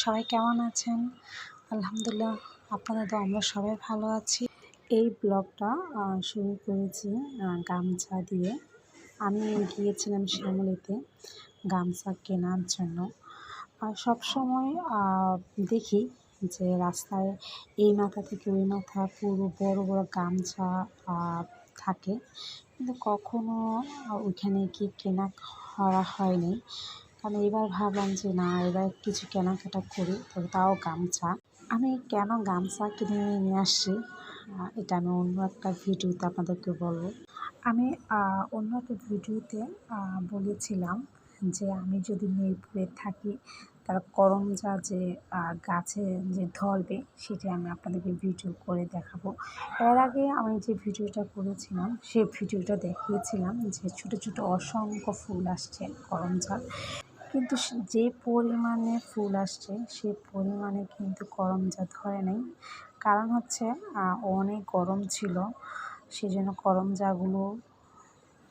সবাই কেমন আছেন? আলহামদুলিল্লাহ, আপনাদের দোয়ায় আমরা সবাই ভালো আছি। এই ব্লগটা শুরু করেছি গামছা দিয়ে। আমি গিয়েছিলাম শ্যামলীতে গামছা কেনার জন্য। সবসময় দেখি যে রাস্তায় এই মাথা থেকে ওই মাথা পুরো বড় বড় গামছা থাকে, কিন্তু কখনো ওইখানে গিয়ে কেনা করা হয়নি। কারণ এবার ভাবলাম যে না, এবার কিছু কেনাকাটা করি, তবে তাও গামছা। আমি কেন গামছা কিনে নিয়ে আসছি এটা আমি অন্য একটা ভিডিওতে আপনাদেরকে বলবো। আমি অন্য একটা ভিডিওতে বলেছিলাম যে আমি যদি মিরপুরে থাকি, তার করমজা যে গাছে যে ধরবে সেটা আমি আপনাদেরকে ভিডিও করে দেখাবো। এর আগে আমি যে ভিডিওটা করেছিলাম সেই ভিডিওটা দেখিয়েছিলাম যে ছোটো ছোটো অসংখ্য ফুল আসছে করমজা, কিন্তু যে পরিমাণে ফুল আসছে সে পরিমাণে কিন্তু করমজা ধরে নেই। কারণ হচ্ছে অনেক গরম ছিল, সেই জন্য করমজাগুলো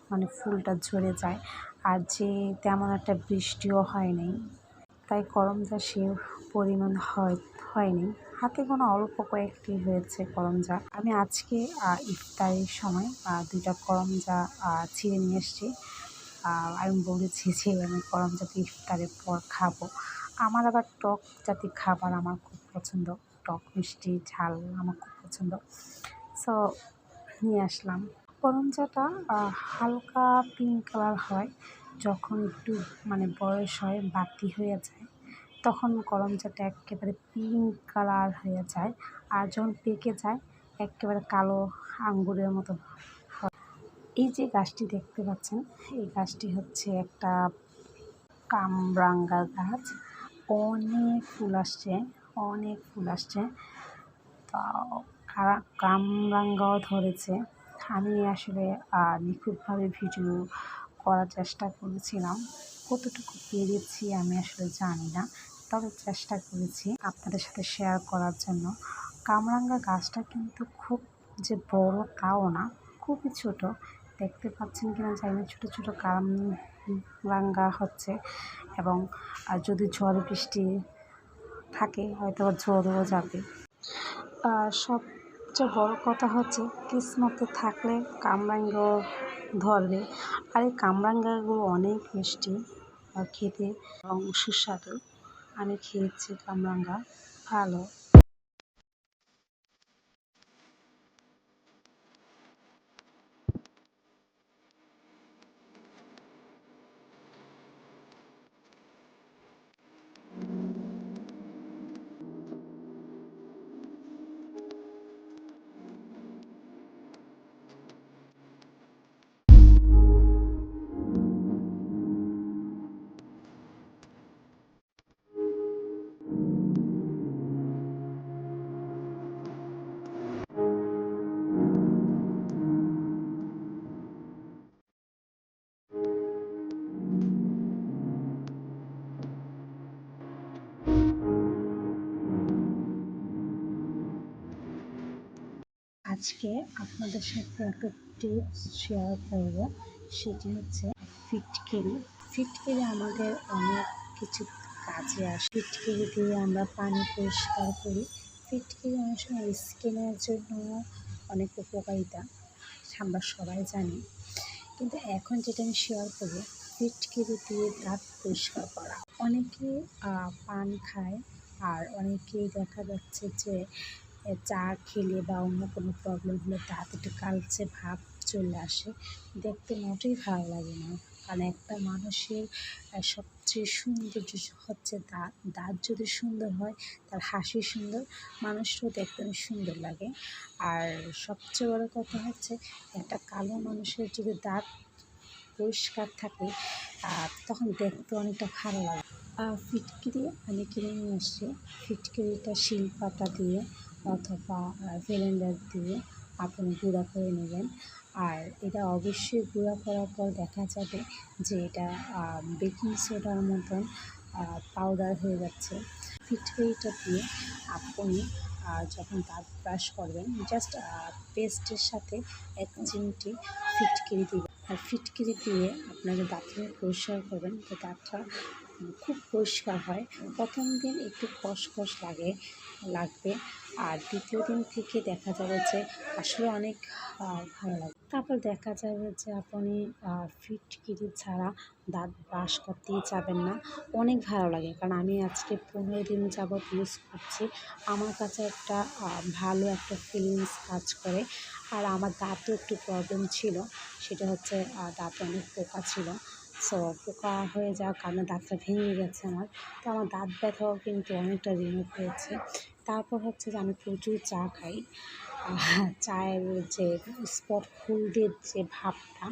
মানে ফুলটা ঝরে যায়। আর যে তেমন একটা বৃষ্টিও হয়নি, তাই করমজা সে পরিমাণ হয়নি। হাতে কোনো অল্প কয়েকটি হয়েছে করমজা। আমি আজকে ইফতারের সময় দুইটা করমজা ছিঁড়ে নিয়ে এসেছি। আমি বলেছি যে আমি করমজা ইফতারের পর খাবো। আমার আবার টক জাতীয় খাবার আমার খুব পছন্দ, টক মিষ্টি ঝাল আমার খুব পছন্দ। সো নিয়ে আসলাম। করমজাটা হালকা পিঙ্ক কালার হয় যখন একটু মানে বয়স হয়, বাতি হয়ে যায়, তখন করমজাটা একেবারে পিঙ্ক কালার হয়ে যায়। আর যখন পেকে যায় একেবারে কালো আঙ্গুরের মতো হয়। এই যে গাছটি দেখতে পাচ্ছেন, এই গাছটি হচ্ছে একটা কামরাঙ্গা গাছ। অনেক ফুল আসছে, অনেক ফুল আসছে। তা কামরাঙ্গাও ধরেছে। আমি আসলে নিখুঁতভাবে ভিডিও করার চেষ্টা করেছিলাম, কতটুকু পেরেছি আমি আসলে জানি না, তবে চেষ্টা করেছি আপনাদের সাথে শেয়ার করার জন্য। কামরাঙ্গা গাছটা কিন্তু খুব যে বড় তাও না, খুবই ছোট। দেখতে পাচ্ছেন কিনা জানি না, ছোটো ছোটো কামরাঙ্গা হচ্ছে। এবং যদি ঝড় বৃষ্টি থাকে হয়তো ঝড়ও যাবে। সবচেয়ে বড় কথা হচ্ছে কিসমতে থাকলে কামরাঙ্গা ধরবে। আর এই কামরাঙ্গাগুলো অনেক মিষ্টি খেতে এবং সুস্বাদু। আমি খেয়েছি কামরাঙ্গা, ভালো। আজকে আপনাদের সাথে একটা টিপস শেয়ার করব, সেটি হচ্ছে ফিটকিরি। ফিটকিরি আমাদের অনেক কিছু কাজে আসে। ফিটকিরি দিয়ে আমরা পানি পরিষ্কার করি। ফিটকিরি অনেক সময় স্কিনের জন্য অনেক উপকারিতা, আমরা সবাই জানি। কিন্তু এখন যেটা আমি শেয়ার করবো, ফিটকিরি দিয়ে দাঁত পরিষ্কার করা। অনেকে পান খায়, আর অনেকেই দেখা যাচ্ছে যে চা খেলে বা অন্য কোনো প্রবলেম হলে দাঁত একটু কালচে ভাব চলে আসে, দেখতে মোটেই ভালো লাগে না। কারণ একটা মানুষের সবচেয়ে সৌন্দর্য হচ্ছে দাঁত। দাঁত যদি সুন্দর হয়, তার হাসি সুন্দর, মানুষটাও দেখতে অনেক সুন্দর লাগে। আর সবচেয়ে বড় কথা হচ্ছে, একটা কালো মানুষের যদি দাঁত পরিষ্কার থাকে তখন দেখতে অনেকটা ভালো লাগে। ফিটকিরি আমি কিনে নিয়ে এসছি। ফিটকিরিটা শিলপাটা দিয়ে অথবা ব্লেন্ডার দিয়ে আপনি গুঁড়া করে নেবেন। আর এটা অবশ্যই গুঁড়া করার পর দেখা যাবে যে এটা বেকিং সোডার মতন পাউডার হয়ে যাচ্ছে। ফিটকিরিটা দিয়ে আপনি যখন দাঁত ব্রাশ করবেন, জাস্ট পেস্টের সাথে 1 চিমটি ফিটকিরি দিবেন। আর ফিটকিরি দিয়ে আপনারা দাঁতটা পরিষ্কার করবেন, তো দাঁতটা খুব পরিষ্কার হয়। প্রথম দিন একটু খসখস লাগবে, আর দ্বিতীয় দিন থেকে দেখা যাবে যে আসলে অনেক ভালো লাগবে। তারপর দেখা যাবে যে আপনি ফিটকিরি ছাড়া দাঁত ব্রাশ করতেই যাবেন না। অনেক ভালো লাগে, কারণ আমি আজকে 15 দিন যাবৎ ইউজ করছি। আমার কাছে একটা ভালো একটা ফিলিংস কাজ করে। আর আমার দাঁতেও একটু প্রবলেম ছিল, সেটা হচ্ছে দাঁতে অনেক পোকা ছিল। সো পোকা হয়ে যাওয়ার কারণে দাঁতটা ভেঙে গেছে আমার। তো আমার দাঁত ব্যথাও কিন্তু অনেকটা রিমুভ হয়েছে। তারপর হচ্ছে যে আমি প্রচুর চা খাই। চায়ের যে স্পট হলদের যে ভাবটা,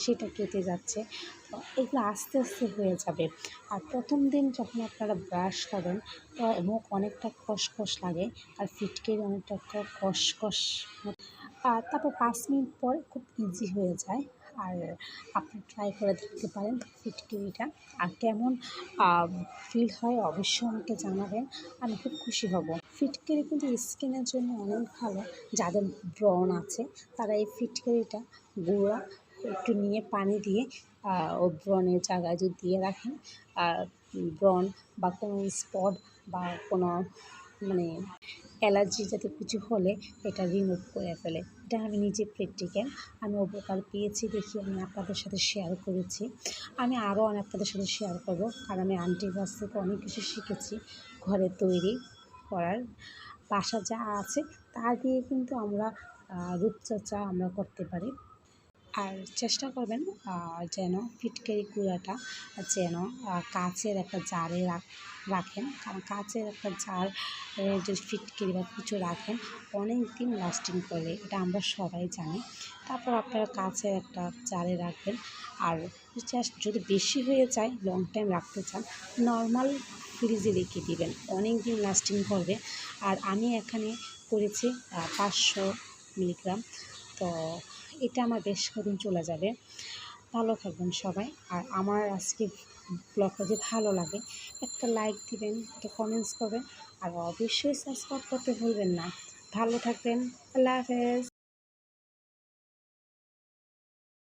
সেটা কেটে যাচ্ছে। তো এগুলো আস্তে আস্তে হয়ে যাবে। আর প্রথম দিন যখন আপনারা ব্রাশ করেন, তো মুখ অনেকটা খসখস লাগে, আর ফিটকিরি অনেকটা কসকস। আর তারপর 5 মিনিট পর খুব ইজি হয়ে যায়। আর আপনি ট্রাই করে দেখতে পারেন ফিটকিরিটা। আর কেমন ফিল হয় অবশ্যই আমাকে জানাবেন, আমি খুব খুশি হব। ফিটকিরি কিন্তু স্কিনের জন্য অনেক ভালো। যাদের ব্রণ আছে তারা এই ফিটকিরিটা গুঁড়া একটু নিয়ে পানি দিয়ে ও ব্রণের জায়গায় যদি দিয়ে রাখেন, ব্রণ বা কোনো স্পট বা কোনো মানে অ্যালার্জি জাতীয় কিছু হলে এটা রিমুভ করে ফেলে। এটা আমি নিজে প্র্যাকটিক্যাল, আমি উপকার পেয়েছি দেখি আমি আপনাদের সাথে শেয়ার করেছি। আমি আরও আপনাদের সাথে শেয়ার করব, কারণ আমি আন্টির কাছ থেকে অনেক কিছু শিখেছি ঘরে তৈরি করার। বাসা যা আছে তা দিয়ে কিন্তু আমরা রূপচর্চা আমরা করতে পারি। আর চেষ্টা করবেন যেন ফিটকিরি গুঁড়াটা যেন কাচের একটা জারে রাখেন, কারণ কাচের একটা জার যদি ফিটকিরি বা কিছু রাখেন অনেক দিন লাস্টিং করে, এটা আমরা সবাই জানি। তারপর আপনারা কাচের একটা জারে রাখবেন। আর জাস্ট যদি বেশি হয়ে যায়, লং টাইম রাখতে চান, নর্মাল ফ্রিজে রেখে দিবেন, অনেক দিন লাস্টিং করবে। আর আমি এখানে করেছি 500 মিলিগ্রাম। তো এটা আমার বেশ কদিন চলে যাবে। ভালো থাকবেন সবাই। আর আমার আজকে ব্লগটা যদি ভালো লাগে, একটা লাইক দিবেন, একটা কমেন্টস করবেন, আর অবশ্যই সাবস্ক্রাইব করতে ভুলবেন না। ভালো থাকবেন। আল্লাহ হাফেজ।